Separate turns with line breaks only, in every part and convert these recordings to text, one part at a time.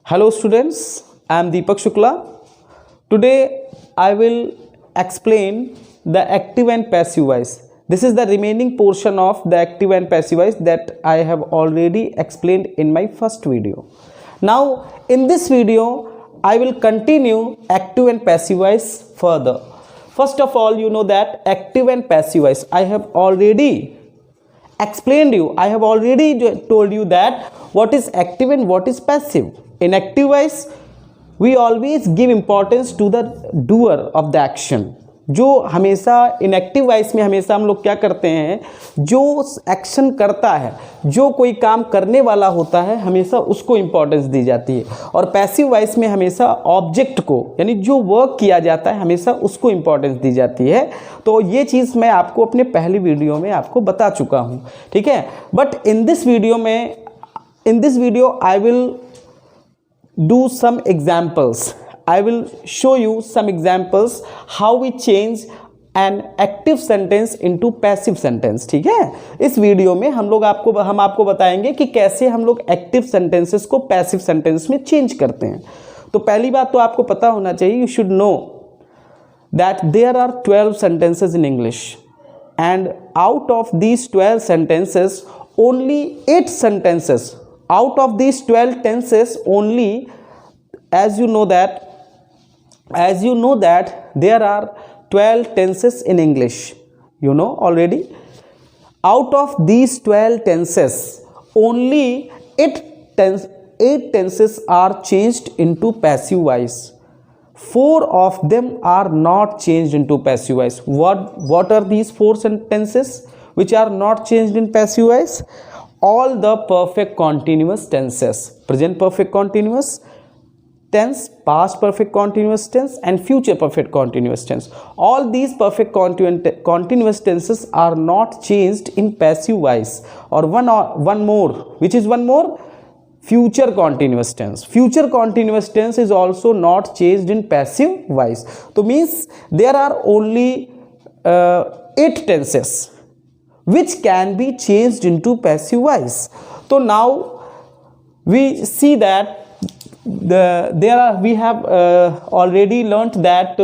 Hello students, I am Deepak Shukla. Today I will explain the active and passive voice. This is the remaining portion of the active and passive voice that I have already explained in my first video. Now in this video I will continue active and passive voice further. First of all, you know that active and passive voice I have already explained you. I have already told you that what is active and what is passive. In active voice we always give importance to the doer of the action. जो हमेशा inactive voice में हमेशा हम लोग क्या करते हैं, जो एक्शन करता है, जो कोई काम करने वाला होता है, हमेशा उसको इम्पोर्टेंस दी जाती है. और पैसिव वॉइस में हमेशा ऑब्जेक्ट को, यानी जो वर्क किया जाता है, हमेशा उसको इम्पोर्टेंस दी जाती है. तो ये चीज़ मैं आपको अपने पहली वीडियो में आपको बता चुका हूँ, ठीक है. But in this video I will do some examples. I will show you some examples how we change an active sentence into passive sentence. ठीक है. इस वीडियो में हम आपको बताएंगे कि कैसे हम लोग एक्टिव सेंटेंसेस को पैसिव सेंटेंस में चेंज करते हैं. तो पहली बात तो आपको पता होना चाहिए, you should know that there are 12 sentences in English and out of these 12 sentences only 8 sentences, out of these 12 tenses only, as you know that there are 12 tenses in English, you know already. Out of these 12 tenses only 8 tenses are changed into passive voice. 4 of them are not changed into passive voice. What are these 4 sentences which are not changed in passive voice? All the perfect continuous tenses, present perfect continuous tense, past perfect continuous tense and future perfect continuous tense. All these perfect continuous tenses are not changed in passive voice. Or one more, which is one more? Future continuous tense. Future continuous tense is also not changed in passive voice. So means there are only 8 tenses which can be changed into passive voice. So now we see that we have already learnt that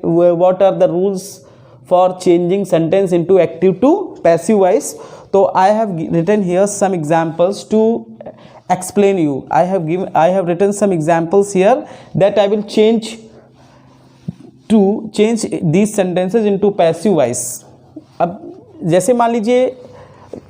what are the rules for changing sentence into active to passive voice. So I have written here some examples to explain you. I have written some examples here that I will change these sentences into passive voice. अब जैसे मान लीजिए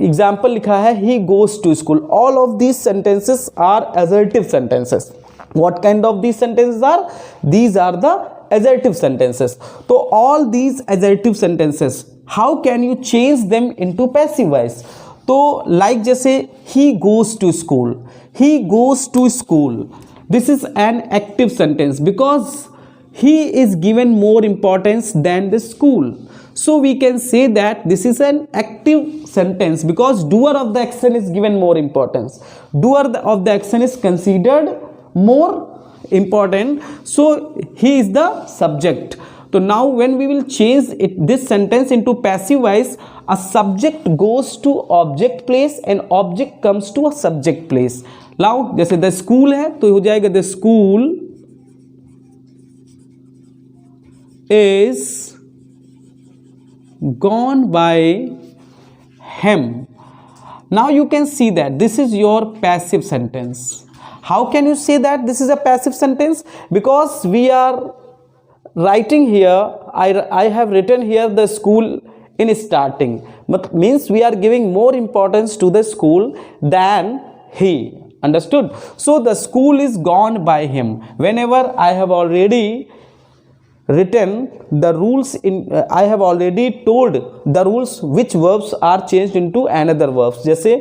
example लिखा है he goes to school. All of these sentences are assertive sentences. What kind of these sentences are? These are the assertive sentences. तो all these assertive sentences, how can you change them into passive voice? तो like जैसे he goes to school, he goes to school, this is an active sentence because he is given more importance than the school. So we can say that this is an active sentence because doer of the action is given more importance. Doer of the action is considered more important. So he is the subject. So now when we will change this sentence into passive voice, a subject goes to object place and object comes to a subject place. Now जैसे the school है तो हो जाएगा the school is gone by him. Now you can see that this is your passive sentence. How can you say that this is a passive sentence? Because we are writing here, I have written here the school in starting, but means we are giving more importance to the school than he. Understood? So the school is gone by him. Whenever I have already written the rules I have already told the rules which verbs are changed into another verbs. जैसे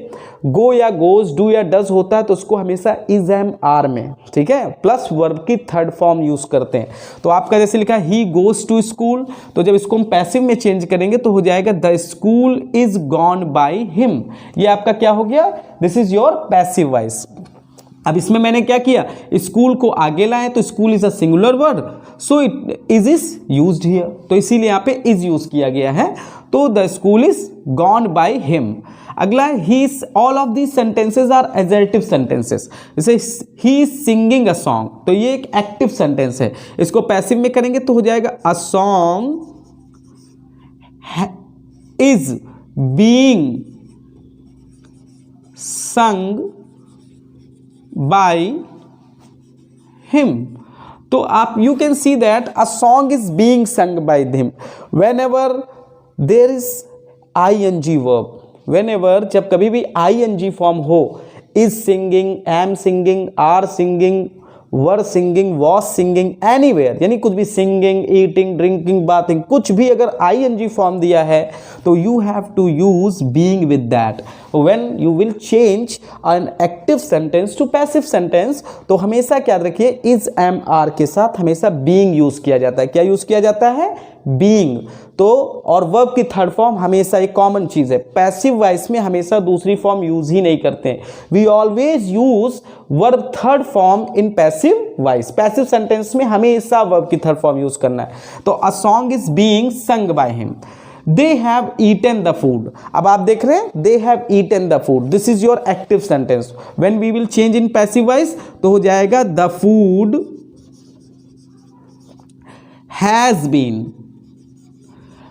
go या goes, do या does होता है तो उसको हमेशा is am are में, ठीक है, प्लस वर्ब की थर्ड फॉर्म यूज करते हैं. तो आपका जैसे लिखा he goes to school, तो जब इसको हम पैसिव में चेंज करेंगे तो हो जाएगा the school is gone by him. ये आपका क्या हो गया? This is your passive voice. अब इसमें मैंने क्या किया, स्कूल को आगे लाए तो school is a singular word, so it is used here, तो इसीलिए यहाँ पे इज यूज किया गया है। तो the school is gone by him. अगला, he is, all of these sentences are adjective sentences. जैसे he is singing a song, तो ये एक एक्टिव सेंटेंस है, इसको पैसिव में करेंगे तो हो जाएगा अ song is being sung by him। तो आप you can see that a song is being sung by him whenever there is ing verb, whenever, जब कभी भी ing फॉर्म हो, is singing, am singing, are singing, were singing, was singing, anywhere, यानी कुछ भी, singing, eating, drinking, bathing, कुछ भी अगर आईएनजी फॉर्म दिया है तो you have to use being with that. When you will change an active sentence to passive sentence, तो हमेशा क्या रखिए, इज, एम, आर के साथ हमेशा बीइंग यूज किया जाता है। क्या यूज किया जाता है? बीइंग। तो और वर्ब की थर्ड फॉर्म हमेशा एक कॉमन चीज है, पैसिव वॉइस में हमेशा दूसरी फॉर्म यूज ही नहीं करते हैं। We always use verb third form in passive voice. Passive sentence में हमेशा वर्ब की थर्ड फॉर्म यूज करना है। तो a song is being sung by him. They have eaten the food. अब आप देख रहे हैं, they have eaten the food, this is your active sentence. When we will change in passive voice तो हो जाएगा द फूड हैज बीन।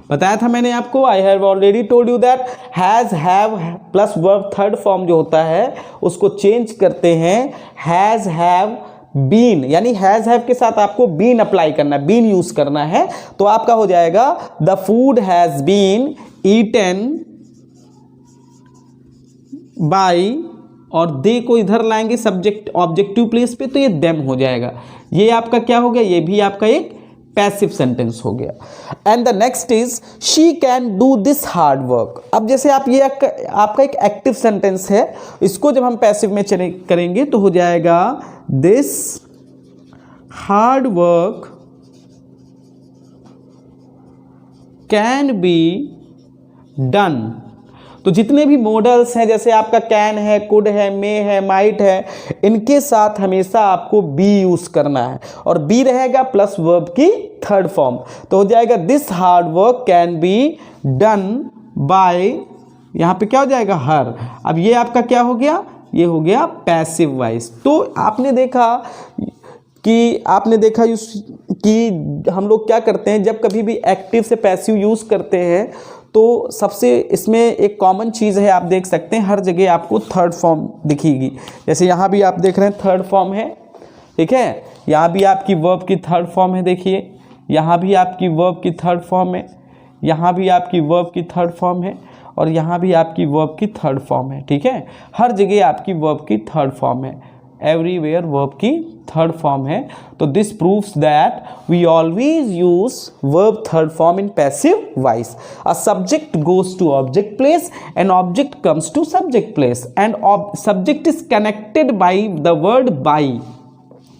बताया था मैंने आपको, I have already told you that has, have plus verb third form जो होता है उसको चेंज करते हैं हैज, हैव, बीन, यानी हैज, हैव के साथ आपको बीन अप्लाई करना है, बीन यूज करना है। तो आपका हो जाएगा the food has been eaten by, और दे को इधर लाएंगे सब्जेक्ट ऑब्जेक्टिव प्लेस पे, तो ये देम हो जाएगा। ये आपका क्या हो गया, ये भी आपका एक पैसिव सेंटेंस हो गया। And the next is she can do this hard work. अब जैसे आप ये आपका एक एक्टिव सेंटेंस है, इसको जब हम पैसिव में करेंगे तो हो जाएगा this hard work can be done. तो जितने भी मॉडल्स हैं, जैसे आपका कैन है, कुड है, मे है, माइट है, इनके साथ हमेशा आपको बी यूज करना है, और बी रहेगा प्लस वर्ब की थर्ड फॉर्म। तो हो जाएगा this hard work can be done bye, यहां पे क्या हो जाएगा, हर। अब ये आपका क्या हो गया, ये हो गया पैसिव वॉइस। तो आपने देखा कि हम लोग क्या करते हैं, जब कभी भी एक्टिव से पैसिव यूज करते हैं तो सबसे इसमें एक कॉमन चीज़ है, आप देख सकते हैं हर जगह आपको थर्ड फॉर्म दिखेगी। जैसे यहाँ भी आप देख रहे हैं थर्ड फॉर्म है, ठीक है, यहाँ भी आपकी वर्ब की थर्ड फॉर्म है, देखिए यहाँ भी आपकी वर्ब की थर्ड फॉर्म है, यहाँ भी आपकी वर्ब की थर्ड फॉर्म है, और यहाँ भी आपकी वर्ब की थर्ड फॉर्म है, ठीक है, हर जगह आपकी वर्ब की थर्ड फॉर्म है, एवरीवेयर वर्ब की थर्ड फॉर्म है। तो this proves that we always use verb third form in passive voice. A subject goes to object place and object comes to subject place and subject is connected by the word by,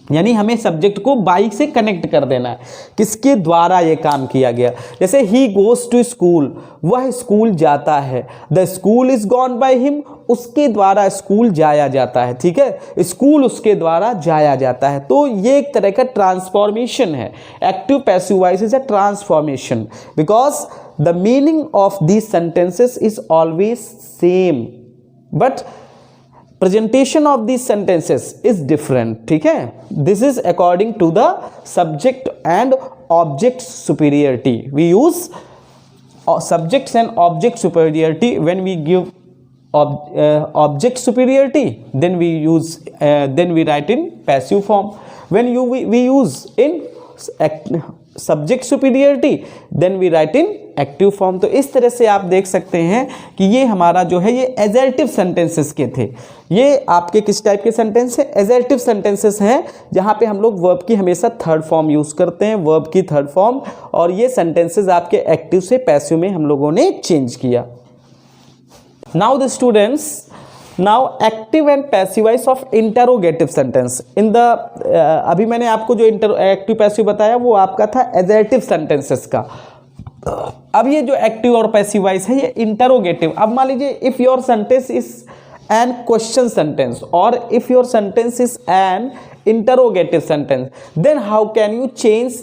यानी हमें subject को by से connect कर देना है। किसके द्वारा ये काम किया गया, जैसे ही गोज टू स्कूल, वह स्कूल जाता है, the school is gone by him, उसके द्वारा स्कूल जाया जाता है, ठीक है, स्कूल उसके द्वारा जाया जाता है। तो ये एक तरह का ट्रांसफॉर्मेशन है। Active passive voice is a transformation because the meaning of these sentences is always same, but presentation of these sentences is different, ठीक है। this is according to the subject and object superiority. We use subjects and object superiority. When we give object superiority, then we use then we write in passive form. When we use in subject superiority, then we write in active form. तो इस तरह से आप देख सकते हैं कि ये हमारा जो है ये एडजेक्टिव सेंटेंसेस के थे। ये आपके किस टाइप के सेंटेंस है, एडजेक्टिव सेंटेंसेस हैं, जहाँ पे हम लोग वर्ब की हमेशा थर्ड फॉर्म यूज करते हैं, वर्ब की थर्ड फॉर्म, और ये सेंटेंसेस आपके एक्टिव से पैसिव में हम लोगों ने चेंज किया। Now the students, now active and passive voice of interrogative sentence in the अभी मैंने आपको जो एक्टिव पैसिव बताया वो आपका था एडजेक्टिव सेंटेंसेस का। अब ये जो एक्टिव और पैसिव वॉइस है ये इंटरोगेटिव। अब मान लीजिए if your sentence is an question sentence or if your sentence is an interrogative sentence, then how can you change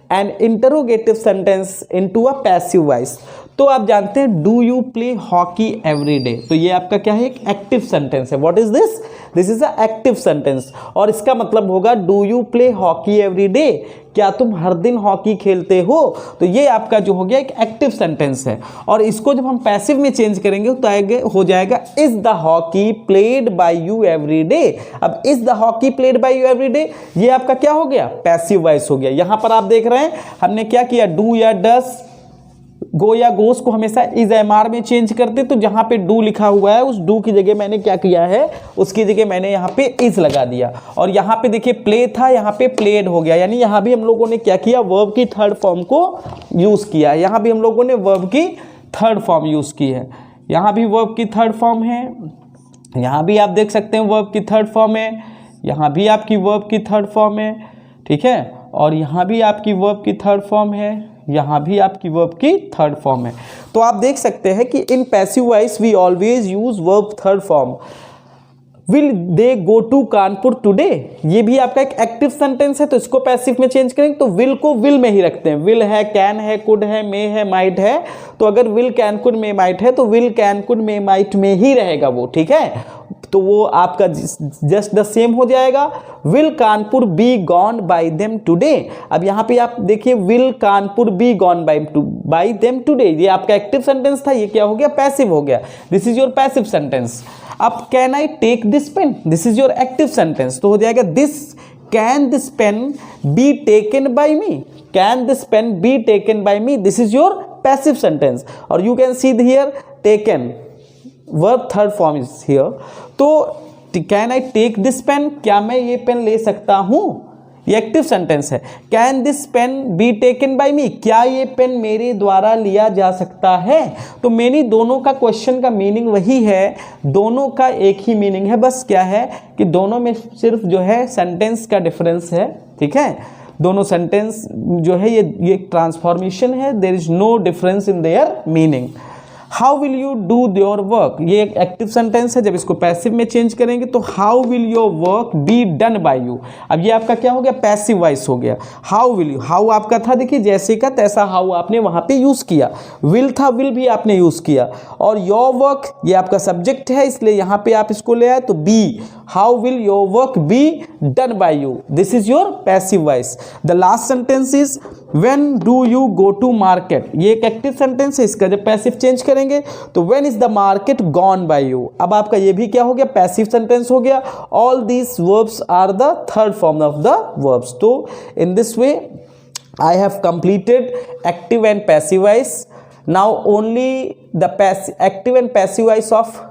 an interrogative sentence into a passive voice? तो आप जानते हैं do you play hockey every day, तो ये आपका क्या है, एक एक्टिव सेंटेंस है. What is this? This is a active sentence. और इसका मतलब होगा do you play hockey every day, क्या तुम हर दिन हॉकी खेलते हो? तो ये आपका जो हो गया एक एक्टिव सेंटेंस है. और इसको जब हम पैसिव में चेंज करेंगे तो आएगा, हो जाएगा is the hockey played by you every day. अब is the hockey played by you every day, ये आपका क्या हो गया, पैसिव वॉइस हो गया. यहां पर आप देख रहे हैं हमने क्या किया, डू या डस, गो या गोस को हमेशा इज एमआर में चेंज करते, तो जहां पे डू लिखा हुआ है उस डू की जगह मैंने क्या किया है, उसकी जगह मैंने यहां पे इज लगा दिया. और यहां पे देखिए प्ले था, यहां पे प्लेड हो गया, यानी यहां भी हम लोगों ने क्या किया, वर्ब की थर्ड फॉर्म को यूज किया. यहां भी हम लोगों ने वर्ब की थर्ड फॉर्म यूज की है. यहां भी वर्ब की थर्ड फॉर्म है, यहां भी आप देख सकते हैं वर्ब की थर्ड फॉर्म है, यहां भी आपकी वर्ब की थर्ड फॉर्म है, ठीक है. और यहां भी आपकी वर्ब की थर्ड फॉर्म है, यहाँ भी आपकी वर्ब की थर्ड फॉर्म है. तो आप देख सकते हैं कि in passive voice we always use verb third form. Will they go to Kanpur today, ये भी आपका एक एक्टिव सेंटेंस है, तो इसको पैसिव में चेंज करेंगे तो विल को विल में ही रखते हैं. विल है, कैन है, कुड है, मे है, माइट है. तो अगर will can could may might है तो will can could may might में ही रहेगा वो, ठीक है. तो वो आपका जस्ट द सेम हो जाएगा. Will Kanpur be gone by them today. अब यहाँ पे आप देखिए will Kanpur be gone by them today, ये आपका एक्टिव सेंटेंस था, ये क्या हो गया, पैसिव हो गया. This is your passive sentence. अब can I take this pen, this is your active sentence, तो हो जाएगा this can this pen be taken by me, can this pen be taken by me, this is your passive sentence. और you can see here taken, verb third form is here. तो can I take this pen, क्या मैं ये pen ले सकता हूं, ये active sentence है. Can this pen be taken by me, क्या ये पेन मेरे द्वारा लिया जा सकता है. तो मेनी दोनों का क्वेश्चन का मीनिंग वही है, दोनों का एक ही मीनिंग है, बस क्या है कि दोनों में सिर्फ जो है सेंटेंस का डिफरेंस है, ठीक है. दोनों सेंटेंस जो है ये ट्रांसफॉर्मेशन है, there is no difference in their meaning. How will you do your work, ये एक एक्टिव सेंटेंस है, जब इसको पैसिव में चेंज करेंगे तो how will your work be done by you. अब ये आपका क्या हो गया, पैसिव वॉइस हो गया. हाउ विल यू, हाउ आपका था देखिए जैसे का तैसा हाउ आपने वहां पे यूज किया. विल था, विल भी आपने यूज किया. और योर वर्क ये आपका सब्जेक्ट है, इसलिए यहां पे आप इसको ले आए तो be, how will your work be done by you, this is your passive voice. The last sentence is when do you go to market, ये एक एक्टिव सेंटेंस है, इसका जब पैसिव चेंज करेंगे तो when is the market gone by you. अब आपका ये भी क्या हो गया, पैसिव सेंटेंस हो गया. All these verbs are the third form of the verbs. तो in this way I have completed active and passive voice. Now only the active and passive voice of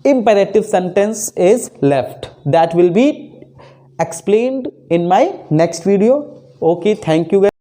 imperative sentence is left. That will be explained in my next video. Okay, thank you guys.